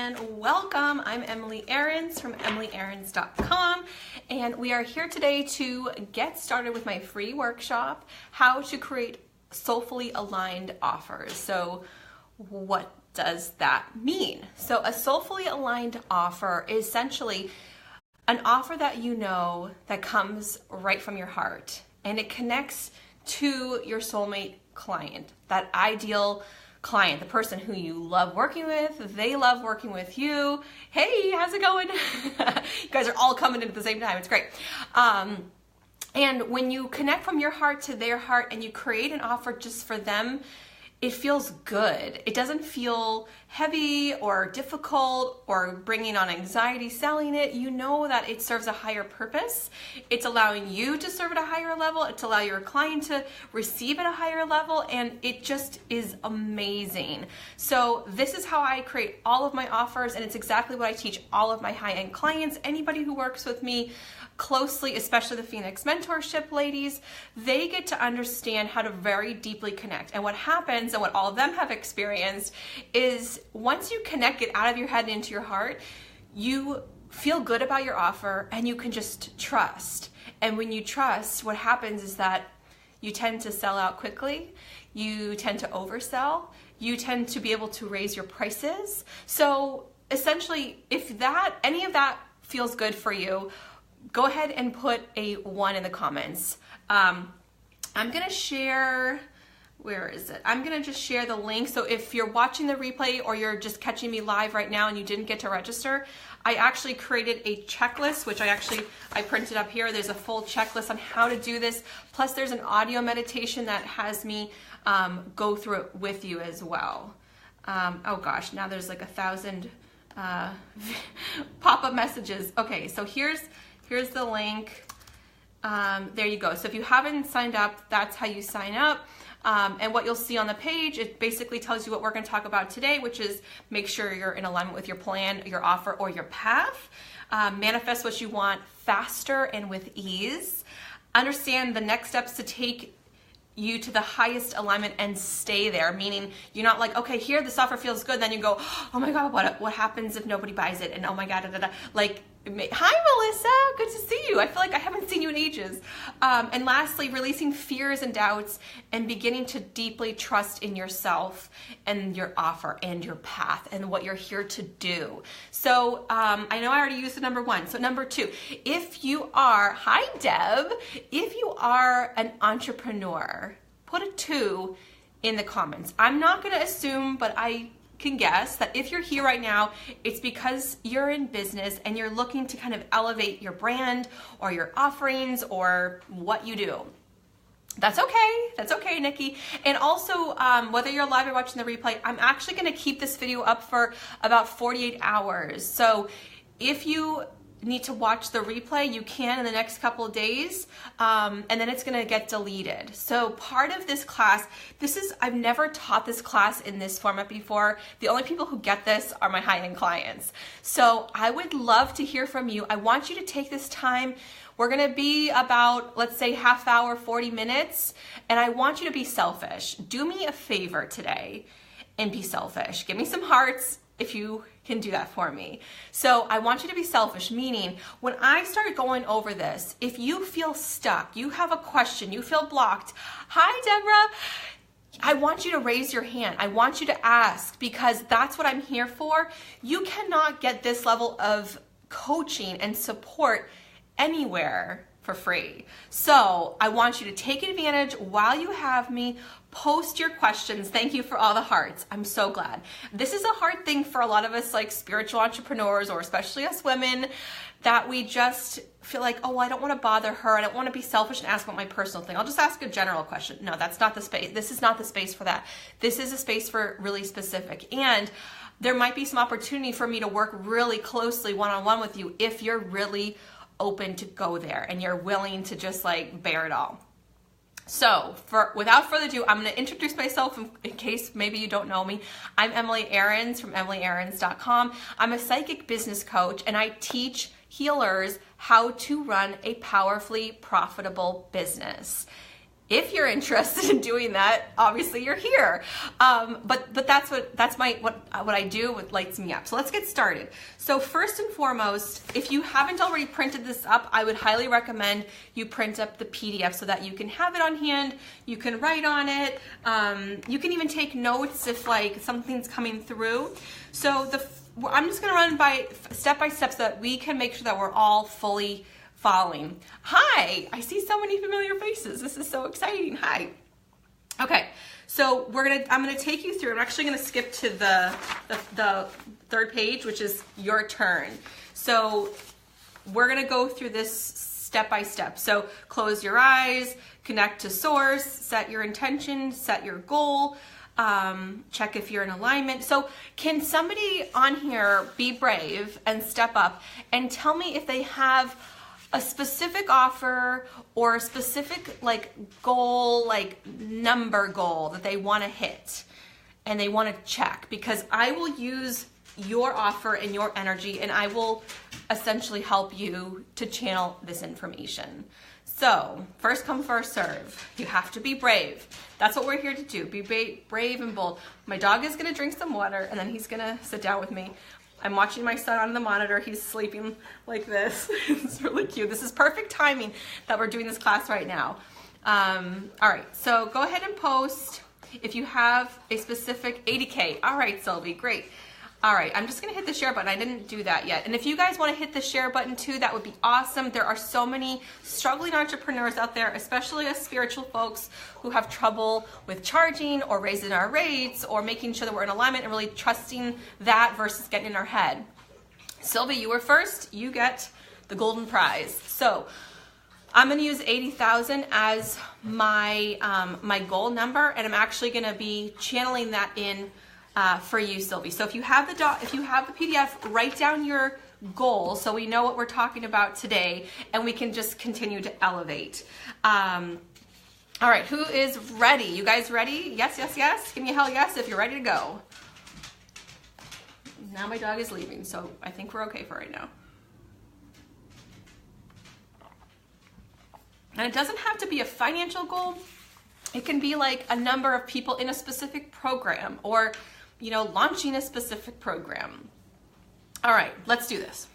and welcome. I'm Emily Ahrens from EmilyAhrens.com, and we are here today to get started with my free workshop, how to create soulfully aligned offers. So what does that mean? So a soulfully aligned offer is essentially an offer that you know that comes right from your heart, and it connects to your soulmate client, that ideal client, the person who you love working with, they love working with you. Hey, how's it going? You guys are all coming in at the same time. It's great. And when you connect from your heart to their heart and you create an offer just for them, it feels good. It doesn't feel heavy or difficult or bringing on anxiety selling it. You know that it serves a higher purpose. It's allowing you to serve at a higher level. It's allowing your client to receive at a higher level, and it just is amazing. So this is how I create all of my offers, and it's exactly what I teach all of my high-end clients. Anybody who works with me closely, especially the Phoenix Mentorship ladies, they get to understand how to very deeply connect. And what happens, and what all of them have experienced, is once you connect it out of your head and into your heart, you feel good about your offer and you can just trust. And when you trust, what happens is that you tend to sell out quickly, you tend to oversell, you tend to be able to raise your prices. So essentially, if any of that feels good for you, go ahead and put a 1 in the comments. I'm gonna share, where is it? I'm gonna just share the link. So if you're watching the replay or you're just catching me live right now and you didn't get to register, I actually created a checklist, which I printed up here. There's a full checklist on how to do this. Plus there's an audio meditation that has me go through it with you as well. Oh gosh, now there's like 1,000 pop-up messages. Okay, so here's the link. There you go. So if you haven't signed up, that's how you sign up. And what you'll see on the page, it basically tells you what we're going to talk about today, which is make sure you're in alignment with your plan, your offer, or your path. Manifest what you want faster and with ease. Understand the next steps to take you to the highest alignment and stay there, meaning you're not like, okay, here this offer feels good, then you go, oh my God, what happens if nobody buys it? And oh my God, da, da, da. Like, hi Melissa, good to see you. I feel like I haven't seen you in ages. And lastly, releasing fears and doubts and beginning to deeply trust in yourself and your offer and your path and what you're here to do. So I know I already used the number 1. So number 2, if you are, hi Deb, if you are an entrepreneur, put a 2 in the comments. I'm not gonna assume, but I can guess that if you're here right now, it's because you're in business and you're looking to kind of elevate your brand or your offerings or what you do. That's okay, Nikki. And also, whether you're live or watching the replay, I'm actually gonna keep this video up for about 48 hours. So if you need to watch the replay, you can in the next couple of days, and then it's gonna get deleted. So part of this class, I've never taught this class in this format before. The only people who get this are my high-end clients. So I would love to hear from you. I want you to take this time. We're gonna be about, let's say, half hour, 40 minutes, and I want you to be selfish. Do me a favor today and be selfish. Give me some hearts if you can do that for me. So I want you to be selfish, meaning when I start going over this, if you feel stuck, you have a question, you feel blocked, hi Deborah, I want you to raise your hand. I want you to ask, because that's what I'm here for. You cannot get this level of coaching and support anywhere for free. So I want you to take advantage while you have me. Post your questions. Thank you for all the hearts. I'm so glad. This is a hard thing for a lot of us, like spiritual entrepreneurs, or especially us women, that we just feel like, oh, I don't want to bother her. I don't want to be selfish and ask about my personal thing. I'll just ask a general question. No, that's not the space. This is not the space for that. This is a space for really specific. And there might be some opportunity for me to work really closely one-on-one with you if you're really open to go there and you're willing to just like bear it all. So without further ado, I'm going to introduce myself in case maybe you don't know me. I'm Emily Ahrens from EmilyAhrens.com. I'm a psychic business coach, and I teach healers how to run a powerfully profitable business. If you're interested in doing that, obviously you're here. But that's what I do, what lights me up. So let's get started. So first and foremost, if you haven't already printed this up, I would highly recommend you print up the PDF so that you can have it on hand, you can write on it, you can even take notes if like something's coming through. So I'm just gonna run by step so that we can make sure that we're all fully following. Hi, I see so many familiar faces. This is so exciting. Hi. Okay, so I'm gonna take you through. I'm actually gonna skip to the third page, which is your turn. So we're gonna go through this step by step. So close your eyes, connect to source, set your intention, set your goal, check if you're in alignment. So can somebody on here be brave and step up and tell me if they have a specific offer or a specific like goal, like number goal that they want to hit and they want to check? Because I will use your offer and your energy and I will essentially help you to channel this information. So first come, first serve. You have to be brave. That's what we're here to do. Be brave and bold. My dog is going to drink some water and then he's going to sit down with me. I'm watching my son on the monitor. He's sleeping like this. It's really cute. This is perfect timing that we're doing this class right now. All right, so go ahead and post if you have a specific 80K. All right, Sylvie, great. All right, I'm just gonna hit the share button. I didn't do that yet. And if you guys wanna hit the share button too, that would be awesome. There are so many struggling entrepreneurs out there, especially us spiritual folks who have trouble with charging or raising our rates or making sure that we're in alignment and really trusting that versus getting in our head. Sylvie, you were first. You get the golden prize. So I'm gonna use 80,000 as my, my goal number, and I'm actually gonna be channeling that in for you, Sylvie. So if you have the PDF, write down your goal so we know what we're talking about today and we can just continue to elevate. All right, who is ready? You guys ready? Yes, yes, yes. Give me a hell yes if you're ready to go. Now my dog is leaving, so I think we're okay for right now. And it doesn't have to be a financial goal. It can be like a number of people in a specific program or launching a specific program. All right, let's do this.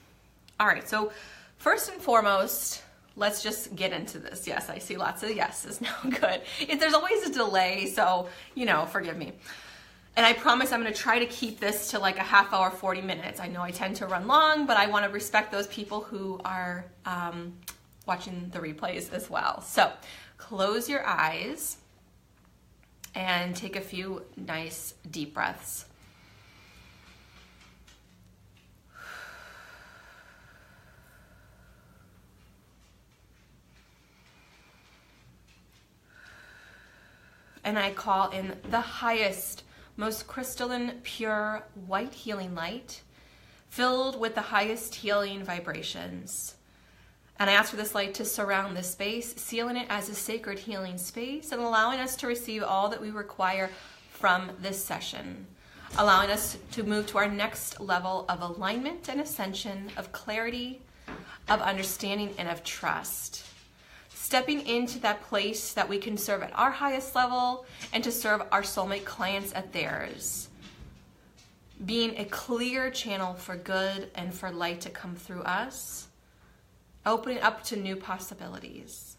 All right, so first and foremost, let's just get into this. Yes, I see lots of yeses now. Good. There's always a delay, so, forgive me. And I promise I'm gonna try to keep this to like a half hour, 40 minutes. I know I tend to run long, but I wanna respect those people who are watching the replays as well. So close your eyes and take a few nice deep breaths. And I call in the highest, most crystalline, pure, white healing light, filled with the highest healing vibrations. And I ask for this light to surround this space, sealing it as a sacred healing space and allowing us to receive all that we require from this session, allowing us to move to our next level of alignment and ascension, of clarity, of understanding, and of trust. Stepping into that place that we can serve at our highest level and to serve our soulmate clients at theirs. Being a clear channel for good and for light to come through us. Opening up to new possibilities.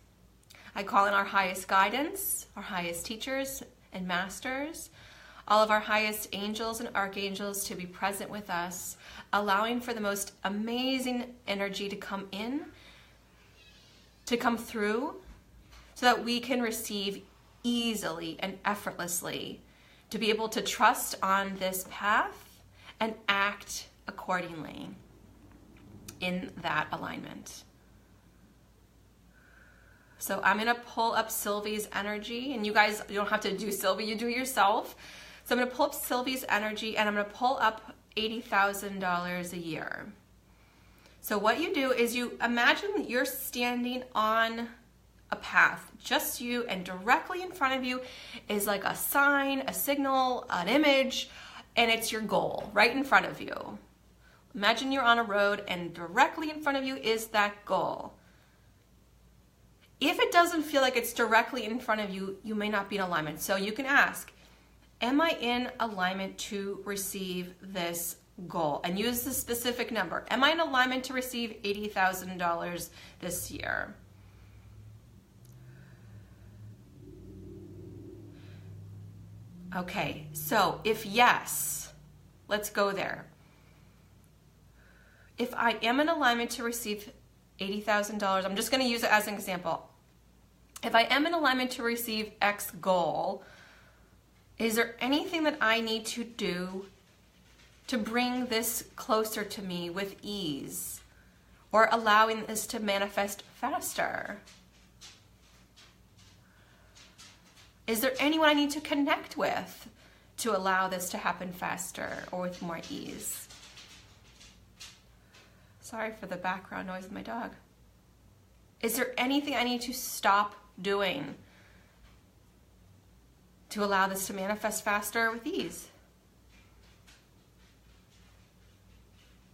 I call in our highest guidance, our highest teachers and masters, all of our highest angels and archangels to be present with us, allowing for the most amazing energy to come in, to come through, so that we can receive easily and effortlessly, to be able to trust on this path and act accordingly in that alignment. So I'm gonna pull up Sylvie's energy, and you guys, you don't have to do Sylvie, you do it yourself. So I'm gonna pull up Sylvie's energy and I'm gonna pull up $80,000 a year. So what you do is you imagine you're standing on a path, just you, and directly in front of you is like a sign, a signal, an image, and it's your goal right in front of you. Imagine you're on a road and directly in front of you is that goal. If it doesn't feel like it's directly in front of you, you may not be in alignment. So you can ask, am I in alignment to receive this goal? And use the specific number. Am I in alignment to receive $80,000 this year? Okay, so if yes, let's go there. If I am in alignment to receive $80,000, I'm just going to use it as an example. If I am in alignment to receive X goal, is there anything that I need to do to bring this closer to me with ease, or allowing this to manifest faster? Is there anyone I need to connect with to allow this to happen faster or with more ease? Sorry for the background noise of my dog. Is there anything I need to stop doing to allow this to manifest faster with ease?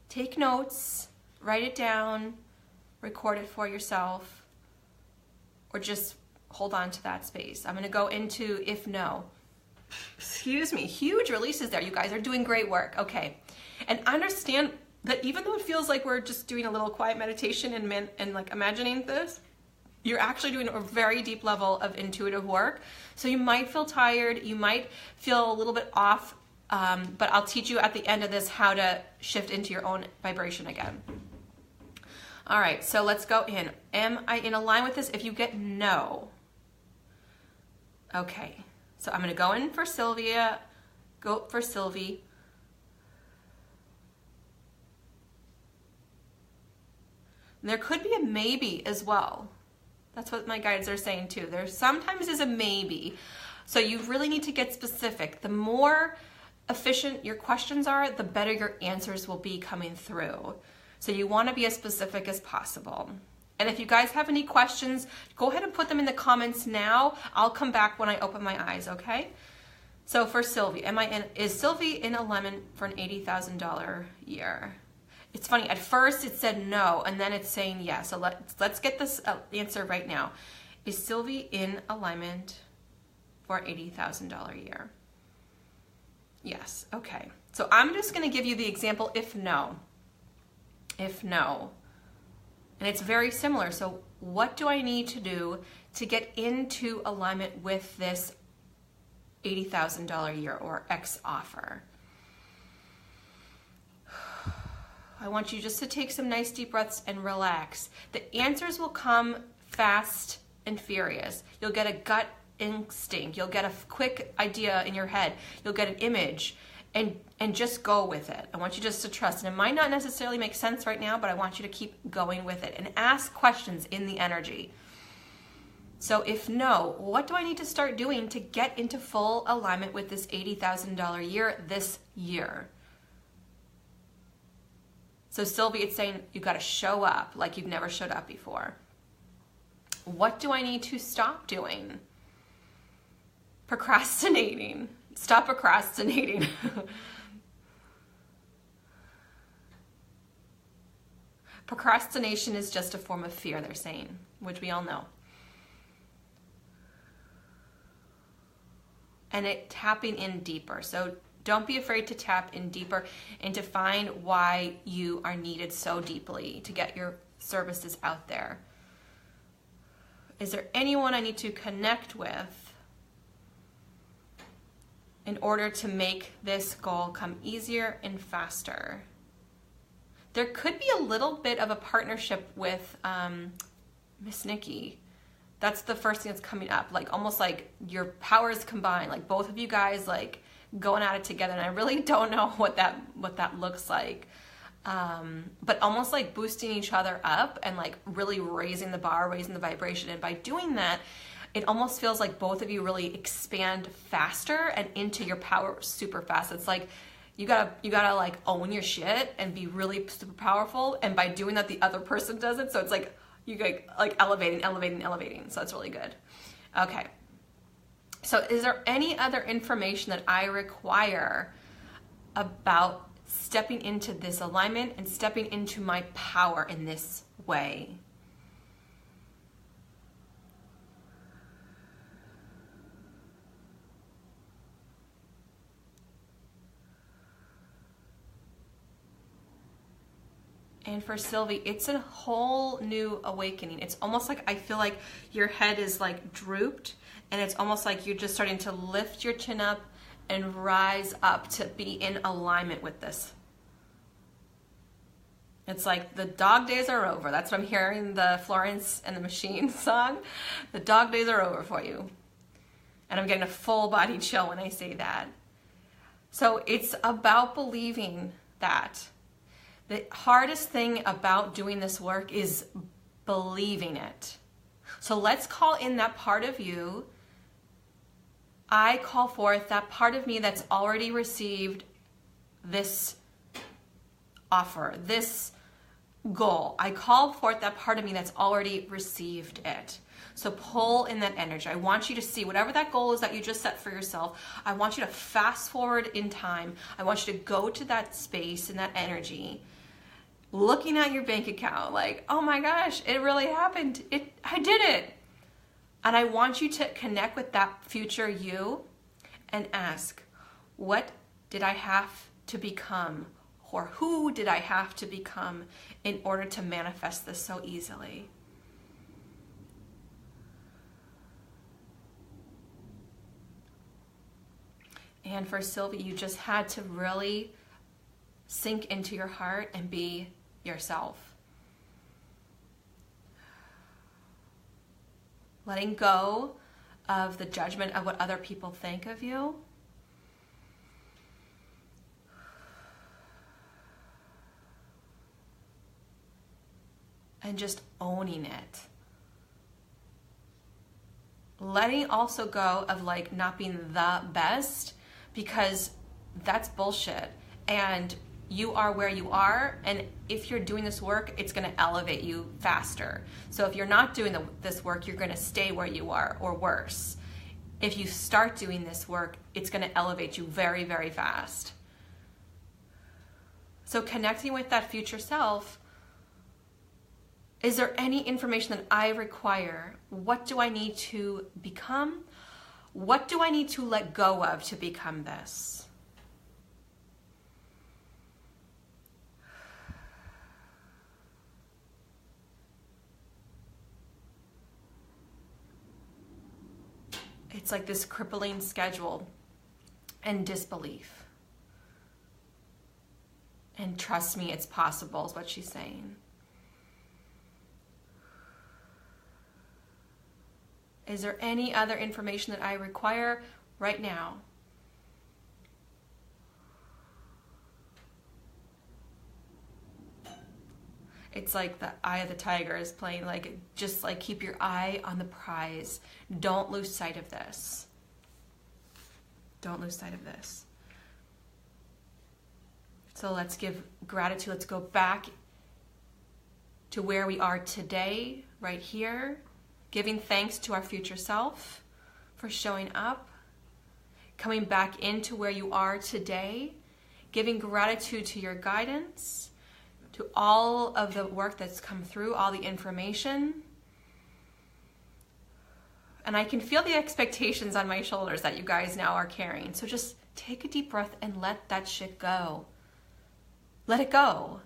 Take notes, write it down, record it for yourself, or just hold on to that space. I'm going to go into if no. Excuse me, huge releases there. You guys are doing great work. Okay. And understand that even though it feels like we're just doing a little quiet meditation and like imagining this, you're actually doing a very deep level of intuitive work. So you might feel tired, you might feel a little bit off, but I'll teach you at the end of this how to shift into your own vibration again. All right, so let's go in. Am I in line with this? If you get no. Okay, so I'm gonna go in for Sylvia, go for Sylvie. And there could be a maybe as well. That's what my guides are saying too. There sometimes is a maybe. So you really need to get specific. The more efficient your questions are, the better your answers will be coming through. So you want to be as specific as possible. And if you guys have any questions, go ahead and put them in the comments now. I'll come back when I open my eyes, okay? So for Sylvie, is Sylvie in alignment for an $80,000 year? It's funny, at first it said no, and then it's saying yes. So let's get this answer right now. Is Sylvie in alignment for $80,000 year? Yes, okay. So I'm just gonna give you the example if no. If no. And it's very similar. So what do I need to do to get into alignment with this $80,000 a year or X offer? I want you just to take some nice deep breaths and relax. The answers will come fast and furious. You'll get a gut instinct. You'll get a quick idea in your head. You'll get an image. And just go with it. I want you just to trust. And it might not necessarily make sense right now, but I want you to keep going with it and ask questions in the energy. So if no, what do I need to start doing to get into full alignment with this $80,000 year this year? So Sylvie, it's saying you got to show up like you've never showed up before. What do I need to stop doing? Procrastinating. Stop procrastinating. Procrastination is just a form of fear, they're saying, which we all know. And it tapping in deeper. So don't be afraid to tap in deeper and to find why you are needed so deeply to get your services out there. Is there anyone I need to connect with in order to make this goal come easier and faster? There could be a little bit of a partnership with Miss Nikki. That's the first thing that's coming up, like almost like your powers combined, like both of you guys like going at it together. And I really don't know what that looks like, but almost like boosting each other up and like really raising the bar, raising the vibration. And by doing that, it almost feels like both of you really expand faster and into your power super fast. It's like you gotta like own your shit and be really super powerful. And by doing that, the other person does it. So it's like you like elevating. So it's really good. Okay. So is there any other information that I require about stepping into this alignment and stepping into my power in this way? And for Sylvie, it's a whole new awakening. It's almost like I feel like your head is like drooped, and it's almost like you're just starting to lift your chin up and rise up to be in alignment with this. It's like the dog days are over. That's what I'm hearing, the Florence and the Machine song. The dog days are over for you. And I'm getting a full body chill when I say that. So it's about believing that. The hardest thing about doing this work is believing it. So let's call in that part of you. I call forth that part of me that's already received this offer, this goal. I call forth that part of me that's already received it. So pull in that energy. I want you to see whatever that goal is that you just set for yourself. I want you to fast forward in time. I want you to go to that space and that energy, looking at your bank account like, oh my gosh, it really happened. I did it. And I want you to connect with that future you and ask, what did I have to become? Or who did I have to become in order to manifest this so easily? And for Sylvie, you just had to really sink into your heart and be yourself. Letting go of the judgment of what other people think of you. And just owning it. Letting also go of like not being the best, because that's bullshit. And you are where you are, and if you're doing this work, it's going to elevate you faster. So if you're not doing this work, you're going to stay where you are, or worse. If you start doing this work, it's going to elevate you very, very fast. So connecting with that future self, is there any information that I require? What do I need to become? What do I need to let go of to become this? It's like this crippling schedule and disbelief. And trust me, it's possible, is what she's saying. Is there any other information that I require right now? It's like the eye of the tiger is playing, like, just like keep your eye on the prize. Don't lose sight of this. Don't lose sight of this. So let's give gratitude. Let's go back to where we are today, right here. Giving thanks to our future self for showing up. Coming back into where you are today. Giving gratitude to your guidance, to all of the work that's come through, all the information. And I can feel the expectations on my shoulders that you guys now are carrying. So just take a deep breath and let that shit go. Let it go.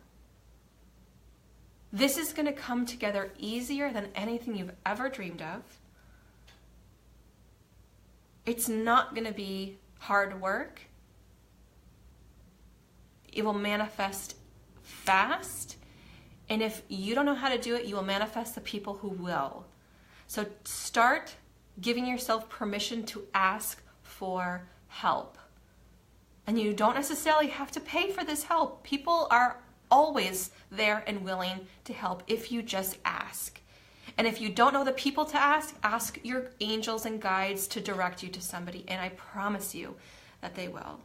This is going to come together easier than anything you've ever dreamed of. It's not going to be hard work. It will manifest fast. And if you don't know how to do it, you will manifest the people who will. So start giving yourself permission to ask for help. And you don't necessarily have to pay for this help. People are always there and willing to help if you just ask. And if you don't know the people to ask your angels and guides to direct you to somebody, and I promise you that they will.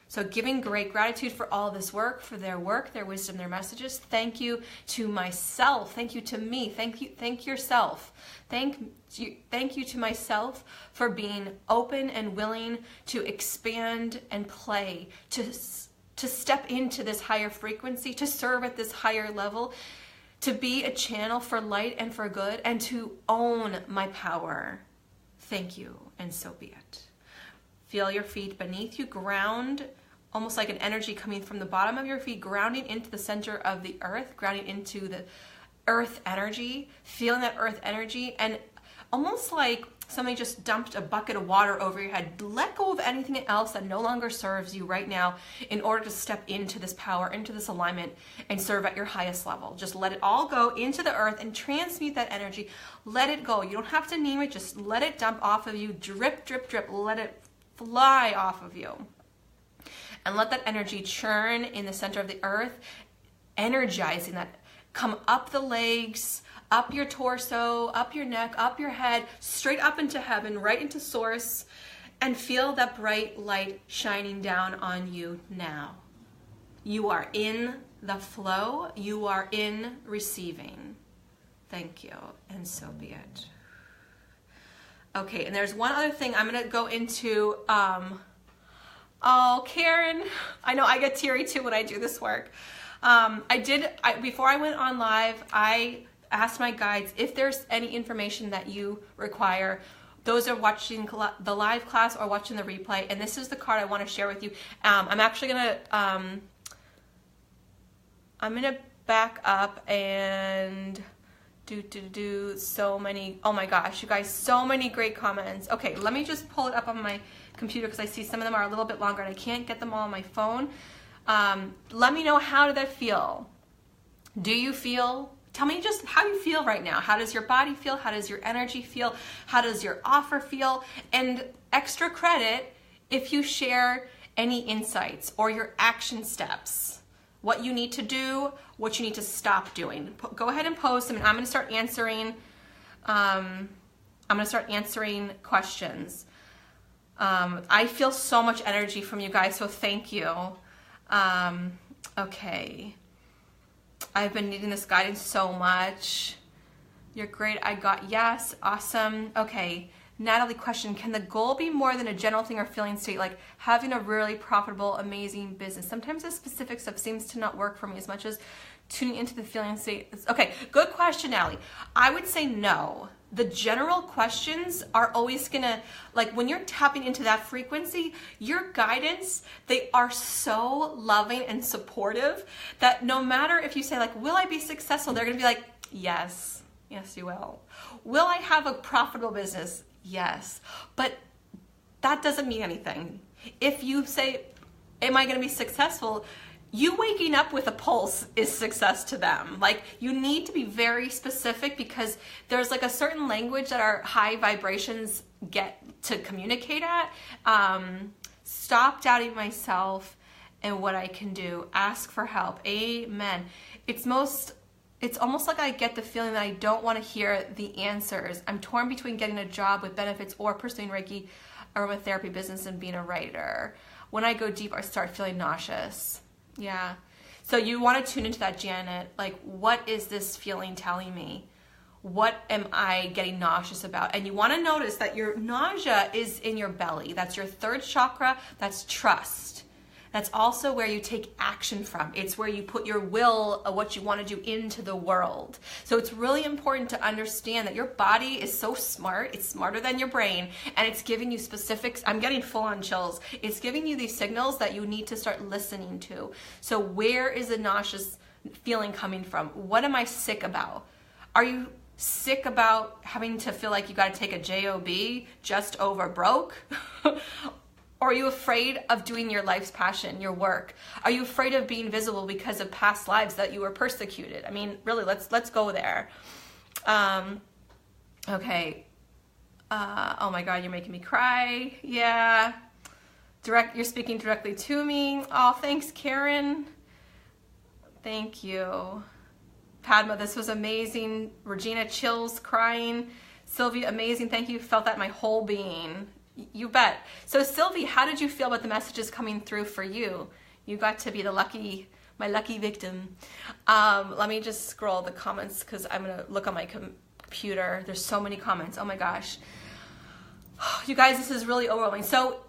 So giving great gratitude for all this work, for their work, their wisdom, their messages. Thank you to myself. Thank you to me. Thank yourself. Thank you to myself for being open and willing to expand and play, to step into this higher frequency, to serve at this higher level, to be a channel for light and for good, and to own my power. Thank you, and so be it. Feel your feet beneath you, ground almost like an energy coming from the bottom of your feet, grounding into the center of the earth, grounding into the earth energy, feeling that earth energy, and almost like somebody just dumped a bucket of water over your head. Let go of anything else that no longer serves you right now in order to step into this power, into this alignment, and serve at your highest level. Just let it all go into the earth and transmute that energy. Let it go. You don't have to name it. Just let it dump off of you. Drip, drip, drip. Let it fly off of you. And let that energy churn in the center of the earth, energizing that. Come up the legs, up your torso, up your neck, up your head, straight up into heaven, right into source, and feel that bright light shining down on you now. You are in the flow. You are in receiving. Thank you, and so be it. Okay, and there's one other thing I'm going to go into. Oh, Karen, I know I get teary too when I do this work. Before I went on live, I asked my guides if there's any information that you require. Those are watching the live class or watching the replay, and this is the card I want to share with you. I'm actually gonna, I'm gonna back up and do so many. Oh my gosh, you guys, so many great comments. Okay, let me just pull it up on my computer because I see some of them are a little bit longer and I can't get them all on my phone. Let me know, how did that feel? Do you feel, tell me just how you feel right now. How does your body feel? How does your energy feel? How does your offer feel? And extra credit if you share any insights or your action steps, what you need to do, what you need to stop doing. Go ahead and post them, and I'm going to start answering, questions. I feel so much energy from you guys, so thank you. Okay. I've been needing this guidance so much. You're great. I got yes. Awesome. Okay. Natalie, question. Can the goal be more than a general thing or feeling state, like having a really profitable, amazing business? Sometimes the specific stuff seems to not work for me as much as tuning into the feeling state. Okay. Good question, Natalie. I would say no. The general questions are always gonna, like when you're tapping into that frequency, your guidance, they are so loving and supportive that no matter if you say like, will I be successful? They're gonna be like, yes, yes you will. Will I have a profitable business? Yes. But that doesn't mean anything. If you say, am I gonna be successful? You waking up with a pulse is success to them. Like, you need to be very specific because there's like a certain language that our high vibrations get to communicate at. Stop doubting myself and what I can do. Ask for help. Amen. It's almost like I get the feeling that I don't want to hear the answers. I'm torn between getting a job with benefits or pursuing Reiki, aromatherapy business, and being a writer. When I go deep, I start feeling nauseous. Yeah. So you want to tune into that, Janet. Like, what is this feeling telling me? What am I getting nauseous about? And you want to notice that your nausea is in your belly. That's your third chakra. That's trust. That's also where you take action from. It's where you put your will of what you want to do into the world. So it's really important to understand that your body is so smart. It's smarter than your brain, and it's giving you specifics. I'm getting full-on chills. It's giving you these signals that you need to start listening to. So where is the nauseous feeling coming from? What am I sick about? Are you sick about having to feel like you got to take a job just over broke? Or are you afraid of doing your life's passion, your work? Are you afraid of being visible because of past lives that you were persecuted? I mean, really, let's go there. Okay. Oh my God, you're making me cry. Yeah. You're speaking directly to me. Oh, thanks, Karen. Thank you. Padma, this was amazing. Regina, chills, crying. Sylvia, amazing. Thank you. Felt that in my whole being. You bet. So Sylvie, how did you feel about the messages coming through for you? You got to be my lucky victim. Let me just scroll the comments because I'm going to look on my computer. There's so many comments. Oh my gosh. You guys, this is really overwhelming. So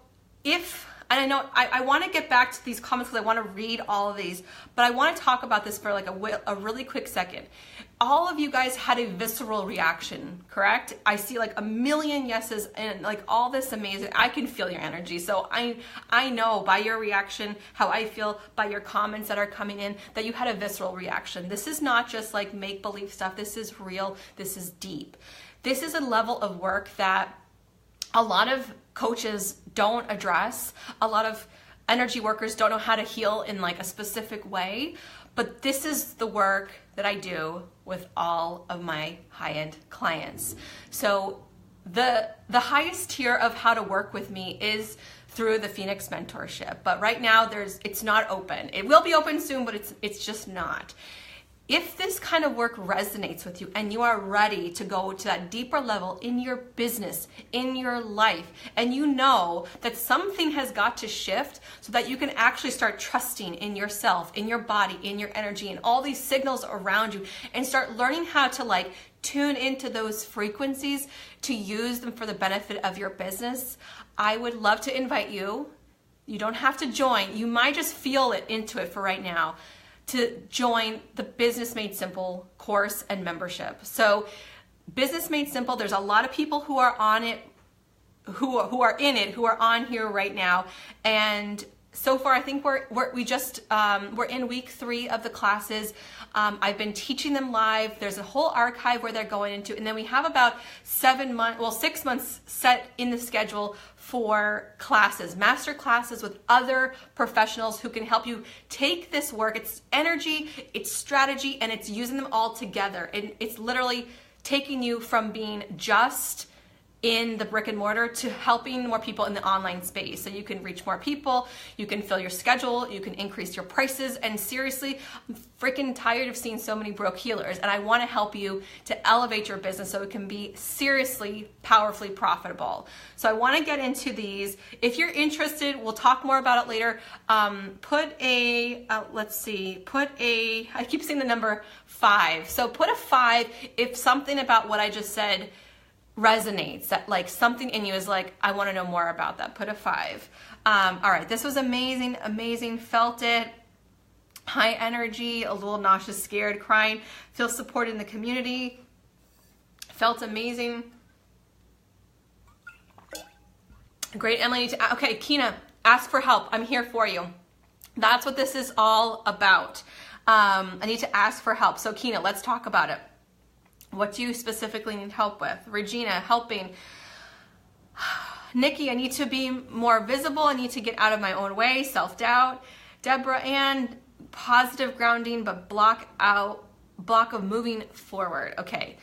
if And I know I want to get back to these comments because I want to read all of these, but I want to talk about this for like a really quick second. All of you guys had a visceral reaction, correct? I see like a million yeses and like all this amazing. I can feel your energy. So I know by your reaction, how I feel, by your comments that are coming in, that you had a visceral reaction. This is not just like make-believe stuff. This is real. This is deep. This is a level of work that a lot of coaches don't address. A lot of energy workers don't know how to heal in like a specific way. But this is the work that I do with all of my high-end clients. So the highest tier of how to work with me is through the Phoenix mentorship. But right now it's not open. It will be open soon, but it's just not. If this kind of work resonates with you and you are ready to go to that deeper level in your business, in your life, and you know that something has got to shift so that you can actually start trusting in yourself, in your body, in your energy, and all these signals around you, and start learning how to like tune into those frequencies to use them for the benefit of your business, I would love to invite you. You don't have to join. You might just feel it into it for right now, to join the Business Made Simple course and membership. So Business Made Simple, there's a lot of people who are on it, who are in it, who are on here right now. And so far, I think we're in week 3 of the classes. I've been teaching them live. There's a whole archive where they're going into, and then we have about 6 months set in the schedule for classes, master classes with other professionals who can help you take this work. It's energy, it's strategy, and it's using them all together. And it's literally taking you from being just in the brick and mortar to helping more people in the online space. So you can reach more people, you can fill your schedule, you can increase your prices. And seriously, I'm freaking tired of seeing so many broke healers. And I want to help you to elevate your business so it can be seriously, powerfully profitable. So I want to get into these. If you're interested, we'll talk more about it later. I keep seeing the number 5. So put a 5 if something about what I just said resonates, that like something in you is like, I want to know more about that. Put a 5. All right, this was amazing. Felt it. High energy, a little nauseous, scared, crying. Feel support in the community. Felt amazing. Great, Emily. Okay, Kina, ask for help. I'm here for you. That's what this is all about. I need to ask for help. So Kina, let's talk about it. What do you specifically need help with? Regina, helping. Nikki, I need to be more visible. I need to get out of my own way. Self-doubt. Deborah Ann, positive grounding, but block of moving forward. Okay.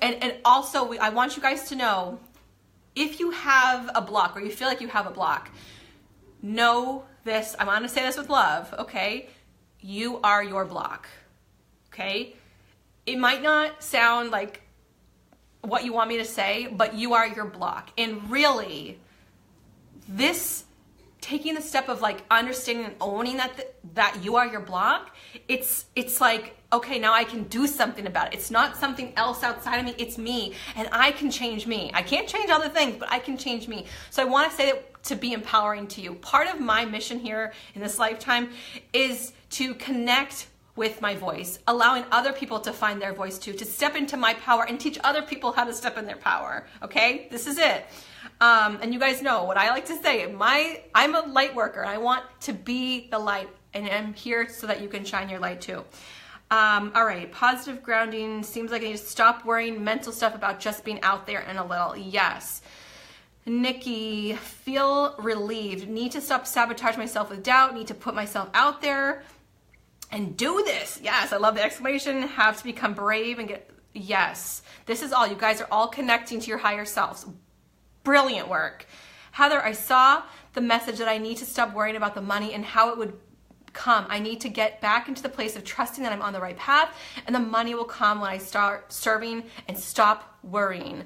And also, I want you guys to know, if you have a block or you feel like you have a block, know this. I want to say this with love, okay? You are your block, okay? It might not sound like what you want me to say, but you are your block. And really, this taking the step of like understanding and owning that you are your block, it's like, okay, now I can do something about it. It's not something else outside of me, it's me, and I can change me. I can't change other things, but I can change me. So I want to say that to be empowering to you. Part of my mission here in this lifetime is to connect with my voice, allowing other people to find their voice too, to step into my power and teach other people how to step in their power, okay? This is it. And you guys know what I like to say. I'm a light worker, and I want to be the light, and I'm here so that you can shine your light too. All right, positive grounding. Seems like I need to stop worrying mental stuff about just being out there and a little. Yes. Nikki, feel relieved. Need to stop sabotaging myself with doubt. Need to put myself out there and do this. Yes, I love the exclamation. Have to become brave and get, yes. This is all. You guys are all connecting to your higher selves. Brilliant work. Heather, I saw the message that I need to stop worrying about the money and how it would come. I need to get back into the place of trusting that I'm on the right path, and the money will come when I start serving and stop worrying.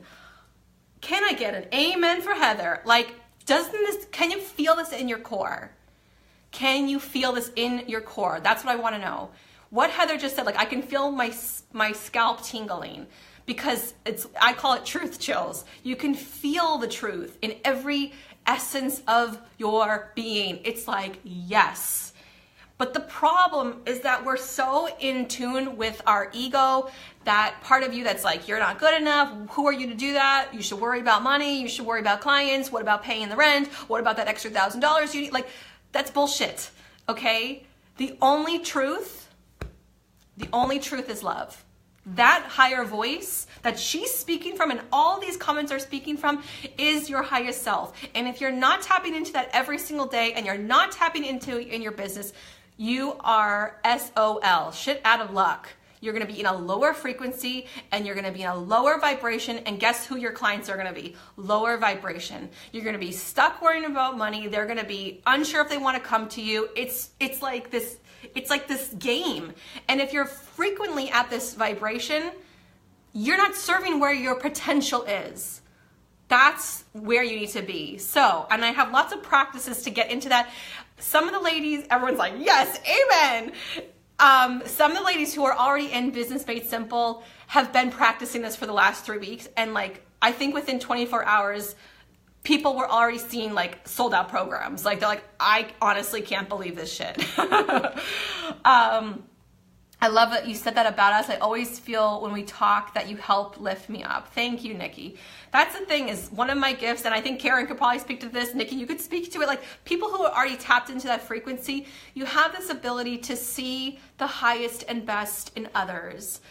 Can I get an amen for Heather? Like, can you feel this in your core? Can you feel this in your core? That's what I want to know. What Heather just said, like, I can feel my scalp tingling, because I call it truth chills. You can feel the truth in every essence of your being. It's like, yes. But the problem is that we're so in tune with our ego, that part of you that's like, you're not good enough. Who are you to do that? You should worry about money. You should worry about clients. What about paying the rent? What about that extra $1,000 you need? Like, that's bullshit, okay? The only truth is love. That higher voice that she's speaking from and all these comments are speaking from is your highest self. And if you're not tapping into that every single day and you're not tapping into it in your business, you are SOL, shit out of luck. You're gonna be in a lower frequency and you're gonna be in a lower vibration, and guess who your clients are gonna be? Lower vibration. You're gonna be stuck worrying about money. They're gonna be unsure if they wanna come to you. It's like this game. And if you're frequently at this vibration, you're not serving where your potential is. That's where you need to be. So, and I have lots of practices to get into that. Some of the ladies, everyone's like, yes, amen. Some of the ladies who are already in Business Made Simple have been practicing this for the last 3 weeks. And like, I think within 24 hours, people were already seeing like sold out programs. Like, they're like, I honestly can't believe this shit. I love that you said that about us. I always feel when we talk that you help lift me up. Thank you, Nikki. That's the thing, is one of my gifts, and I think Karen could probably speak to this. Nikki, you could speak to it. Like, people who are already tapped into that frequency, you have this ability to see the highest and best in others.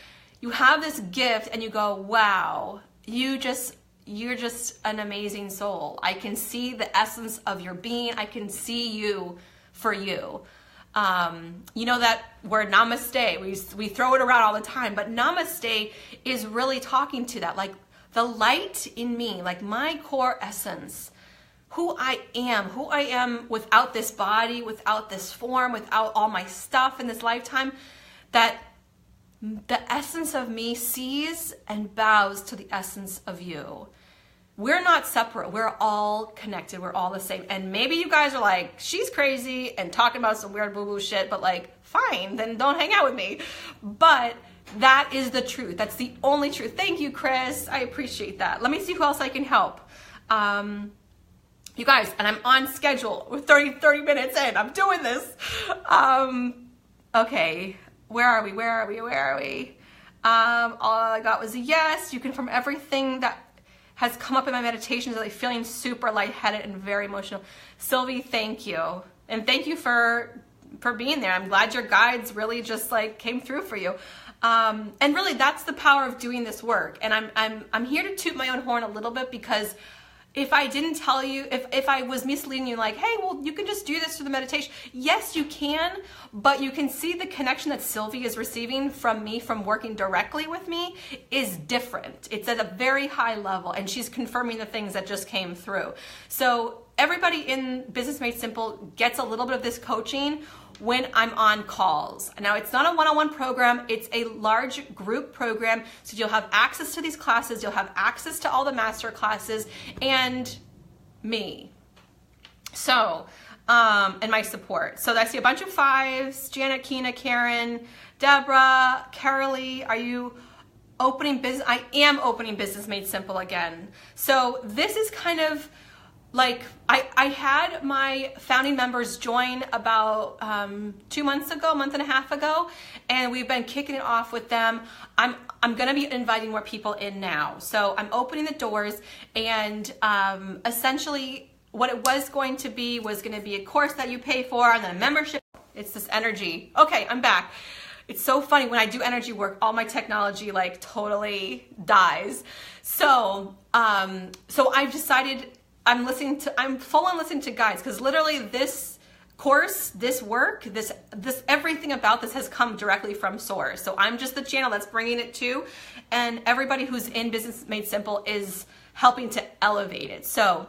You have this gift and you go, wow, you're just an amazing soul. I can see the essence of your being. I can see you for you. You know that word namaste, we throw it around all the time, but namaste is really talking to that, like the light in me, like my core essence, who I am without this body, without this form, without all my stuff in this lifetime, that the essence of me sees and bows to the essence of you. We're not separate. We're all connected. We're all the same. And maybe you guys are like, she's crazy and talking about some weird boo-boo shit, but like, fine, then don't hang out with me. But that is the truth. That's the only truth. Thank you, Chris. I appreciate that. Let me see who else I can help. You guys, and I'm on schedule. We're 30 minutes in. I'm doing this. Okay, where are we? All I got was a yes. You confirm everything that has come up in my meditations, like feeling super lightheaded and very emotional. Sylvie, thank you. And thank you for being there. I'm glad your guides really just like came through for you. And really that's the power of doing this work. And I'm here to toot my own horn a little bit, because if I didn't tell you, if I was misleading you like, hey, well, you can just do this through the meditation. Yes, you can, but you can see the connection that Sylvie is receiving from me, from working directly with me, is different. It's at a very high level, and she's confirming the things that just came through. So everybody in Business Made Simple gets a little bit of this coaching when I'm on calls. Now, it's not a one-on-one program, it's a large group program, so you'll have access to these classes, you'll have access to all the master classes, and me. So, and my support. So I see a bunch of 5s, Janet, Kina, Karen, Deborah, Carolee, are you opening business? I am opening Business Made Simple again. So this is kind of like, I had my founding members join about 2 months ago, a month and a half ago, and we've been kicking it off with them. I'm gonna be inviting more people in now. So I'm opening the doors, and essentially what it was going to be a course that you pay for, and then a membership. It's this energy. Okay, I'm back. It's so funny, when I do energy work, all my technology like totally dies. So I've decided I'm full on listening to guides, because literally this course, this work, this everything about this has come directly from source. So I'm just the channel that's bringing it to, and everybody who's in Business Made Simple is helping to elevate it. So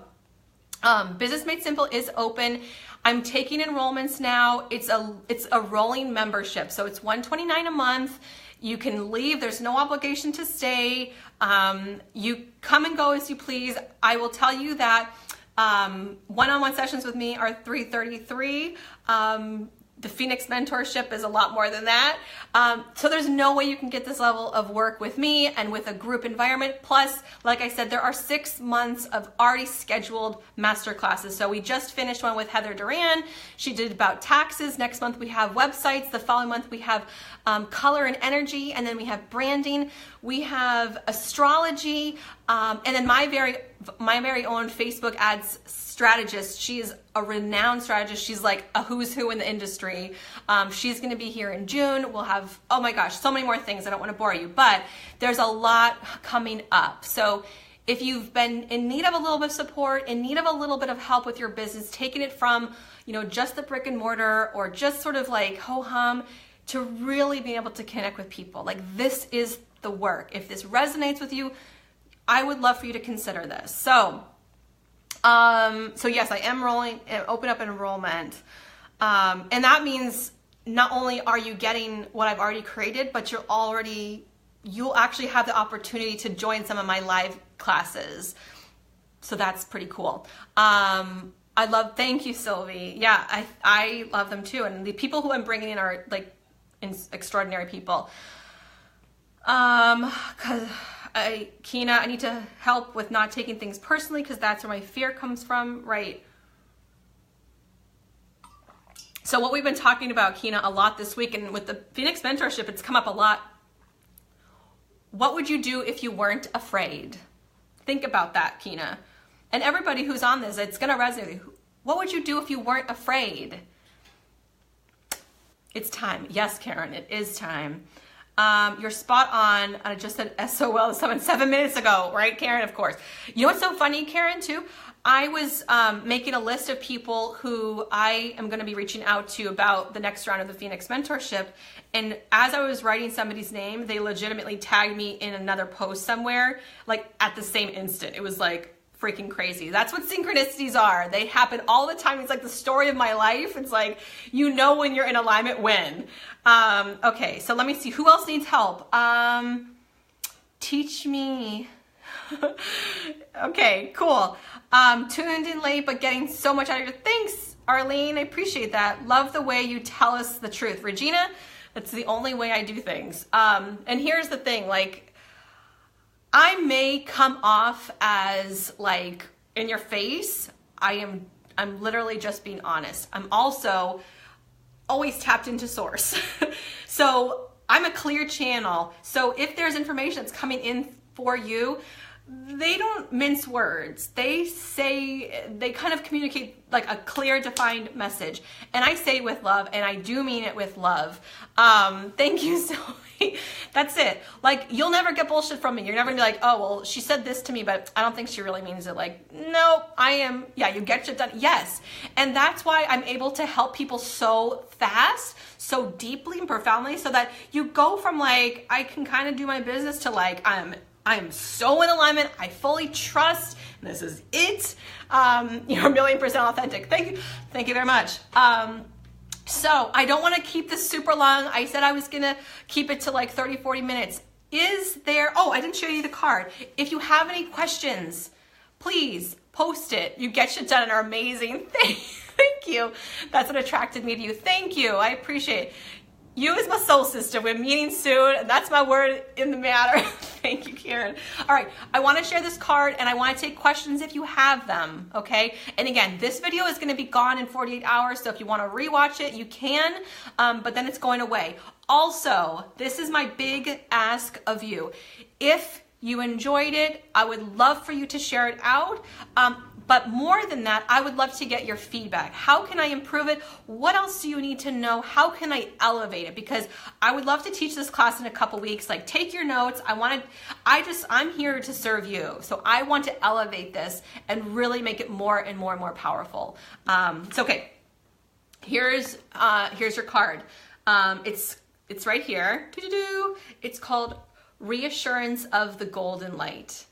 Business Made Simple is open. I'm taking enrollments now. It's a rolling membership, so it's $129 a month. You can leave. There's no obligation to stay. You come and go as you please. I will tell you that one-on-one sessions with me are $333. the Phoenix mentorship is a lot more than that. So there's no way you can get this level of work with me and with a group environment. Plus, like I said, there are 6 months of already scheduled master classes. So we just finished one with Heather Duran. She did about taxes. Next month we have websites. The following month we have color and energy. And then we have branding. We have astrology. And then my very own Facebook ads strategist. She is a renowned strategist. She's like a who's who in the industry. She's going to be here in June. We'll have, oh my gosh, so many more things. I don't want to bore you, but there's a lot coming up. So if you've been in need of a little bit of support, in need of a little bit of help with your business, taking it from, just the brick and mortar or just sort of like ho-hum to really being able to connect with people, like this is the work. If this resonates with you, I would love for you to consider this. So yes, I am open up enrollment. And that means not only are you getting what I've already created, but you'll actually have the opportunity to join some of my live classes. So that's pretty cool. Thank you, Sylvie. Yeah, I love them too. And the people who I'm bringing in are like extraordinary people. Kina, I need to help with not taking things personally because that's where my fear comes from, right? So what we've been talking about, Kina, a lot this week, and with the Phoenix mentorship, it's come up a lot. What would you do if you weren't afraid? Think about that, Kina. And everybody who's on this, it's going to resonate with you. What would you do if you weren't afraid? It's time. Yes, Karen, it is time. You're spot on. I just said SOL 7 minutes ago, right, Karen? Of course. You know what's so funny, Karen, too? I was making a list of people who I am going to be reaching out to about the next round of the Phoenix mentorship. And as I was writing somebody's name, they legitimately tagged me in another post somewhere, like at the same instant. It was like freaking crazy. That's what synchronicities are. They happen all the time. It's like the story of my life. It's like, when you're in alignment when. Okay, so let me see. Who else needs help? Teach me. Okay, cool. Tuned in late, but getting so much out of your. Thanks, Arlene. I appreciate that. Love the way you tell us the truth. Regina, that's the only way I do things. And here's the thing, like, I may come off as like in your face. I'm literally just being honest. I'm also always tapped into source. So I'm a clear channel. So if there's information that's coming in for you, they don't mince words. They kind of communicate like a clear, defined message. And I say with love, and I do mean it with love. Thank you, Zoe. That's it. Like, you'll never get bullshit from me. You're never gonna be like, oh, well, she said this to me, but I don't think she really means it. Like, no, you get shit done. Yes. And that's why I'm able to help people so fast, so deeply and profoundly, so that you go from like, I can kind of do my business to like, I'm so in alignment. I fully trust. This is it. You're 1,000,000% authentic. Thank you very much. So I don't want to keep this super long. I said I was going to keep it to like 30, 40 minutes. I didn't show you the card. If you have any questions, please post it. You get shit done and are amazing. Thank you. That's what attracted me to you. Thank you. I appreciate it. You is my soul sister. We're meeting soon. And that's my word in the matter. Thank you, Karen. All right. I want to share this card and I want to take questions if you have them. Okay. And again, this video is going to be gone in 48 hours. So if you want to rewatch it, you can, but then it's going away. Also, this is my big ask of you. If you enjoyed it, I would love for you to share it out. But more than that, I would love to get your feedback. How can I improve it? What else do you need to know? How can I elevate it? Because I would love to teach this class in a couple weeks. Like, take your notes. I'm here to serve you. So I want to elevate this and really make it more and more and more powerful. Okay. Here's your card. It's right here. It's called Reassurance of the Golden Light.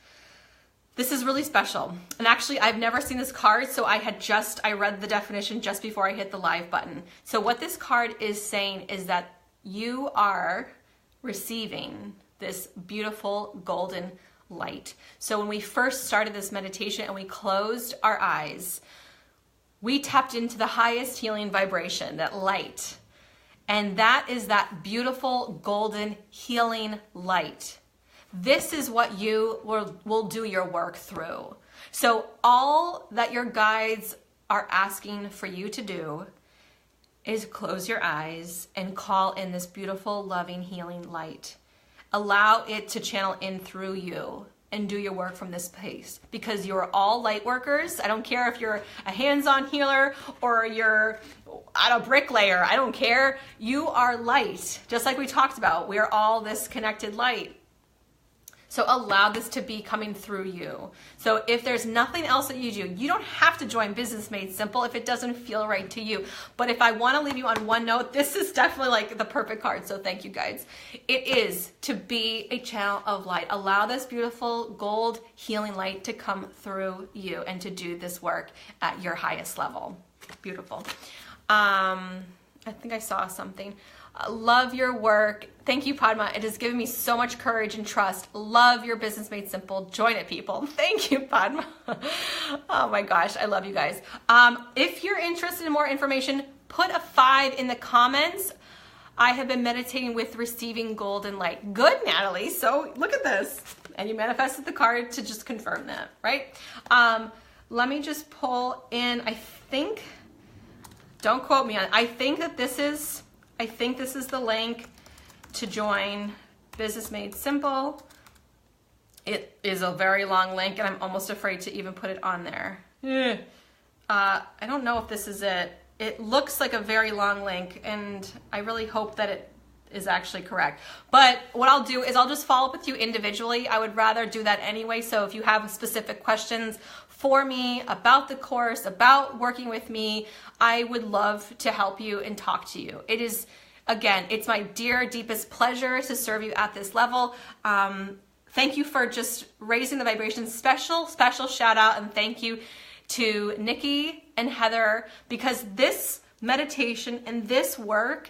This is really special. And actually, I've never seen this card, so I read the definition just before I hit the live button. So what this card is saying is that you are receiving this beautiful golden light. So when we first started this meditation and we closed our eyes, we tapped into the highest healing vibration, that light. And that is that beautiful golden healing light. This is what you will do your work through. So all that your guides are asking for you to do is close your eyes and call in this beautiful, loving, healing light. Allow it to channel in through you and do your work from this place, because you're all light workers. I don't care if you're a hands-on healer or you're a bricklayer. I don't care. You are light, just like we talked about. We're all this connected light. So allow this to be coming through you. So if there's nothing else that you do, you don't have to join Business Made Simple if it doesn't feel right to you. But if I want to leave you on one note, this is definitely like the perfect card. So thank you guys. It is to be a channel of light. Allow this beautiful gold healing light to come through you and to do this work at your highest level. Beautiful. I think I saw something. Love your work. Thank you, Padma. It has given me so much courage and trust. Love your Business Made Simple. Join it, people. Thank you, Padma. Oh my gosh, I love you guys. If you're interested in more information, put a 5 in the comments. I have been meditating with receiving golden light. Good, Natalie. So look at this. And you manifested the card to just confirm that, right? Let me just pull in, I think, don't quote me on it. I think this is the link to join Business Made Simple. It is a very long link, and I'm almost afraid to even put it on there. I don't know if this is it. It looks like a very long link, and I really hope that it is actually correct. But what I'll do is I'll just follow up with you individually. I would rather do that anyway. So if you have specific questions for me about the course, about working with me, I would love to help you and talk to you. It is, again, it's my dear, deepest pleasure to serve you at this level. Thank you for just raising the vibration. Special shout out and thank you to Nikki and Heather, because this meditation and this work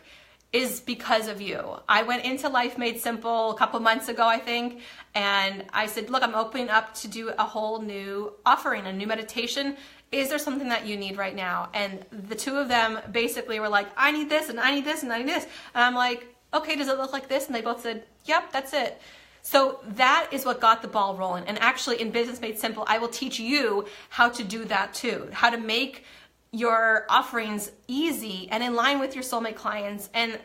is because of you. I went into Life Made Simple a couple months ago, I think, and I said, look, I'm opening up to do a whole new offering, a new meditation. Is there something that you need right now? And the two of them basically were like, I need this, and I need this, and I need this. And I'm like, okay, does it look like this? And they both said, yep, that's it. So that is what got the ball rolling. And actually in Business Made Simple, I will teach you how to do that too, how to make your offerings easy and in line with your soulmate clients. And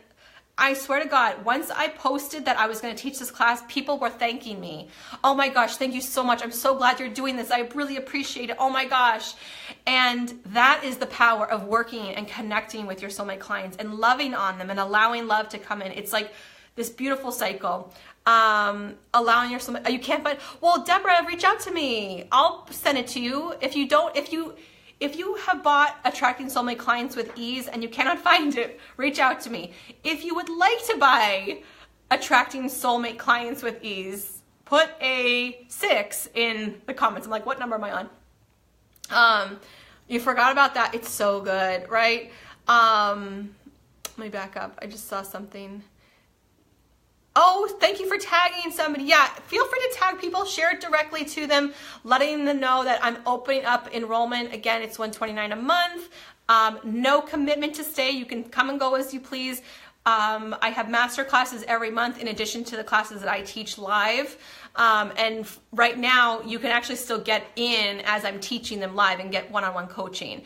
I swear to God, once I posted that I was going to teach this class, people were thanking me. Oh my gosh, thank you so much. I'm so glad you're doing this. I really appreciate it. Oh my gosh. And that is the power of working and connecting with your soulmate clients and loving on them and allowing love to come in. It's like this beautiful cycle. Allowing your soulmate, you can't find, well, Deborah, reach out to me. I'll send it to you. If you have bought Attracting Soulmate Clients with Ease and you cannot find it, reach out to me. If you would like to buy Attracting Soulmate Clients with Ease, put a 6 in the comments. I'm like, what number am I on? You forgot about that. It's so good, right? Let me back up. I just saw something. Oh, thank you for tagging somebody. Yeah, feel free to tag people, share it directly to them, letting them know that I'm opening up enrollment. Again, it's $129 a month. No commitment to stay. You can come and go as you please. I have master classes every month in addition to the classes that I teach live. And right now you can actually still get in as I'm teaching them live and get one-on-one coaching,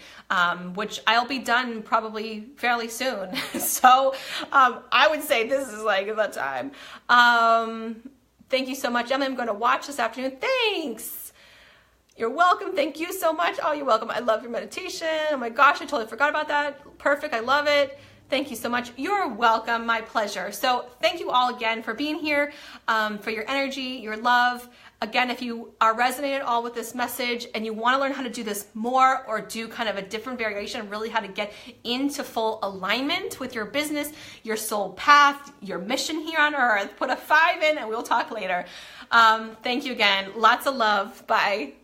which I'll be done probably fairly soon. So I would say this is like the time. Thank you so much, Emma. I'm going to watch this afternoon. Thanks. You're welcome. Thank you so much. Oh, you're welcome. I love your meditation. Oh my gosh, I totally forgot about that. Perfect. I love it. Thank you so much. You're welcome. My pleasure. So thank you all again for being here, for your energy, your love. Again, if you are resonated all with this message and you want to learn how to do this more or do kind of a different variation, really how to get into full alignment with your business, your soul path, your mission here on earth, put a 5 in and we'll talk later. Thank you again. Lots of love. Bye.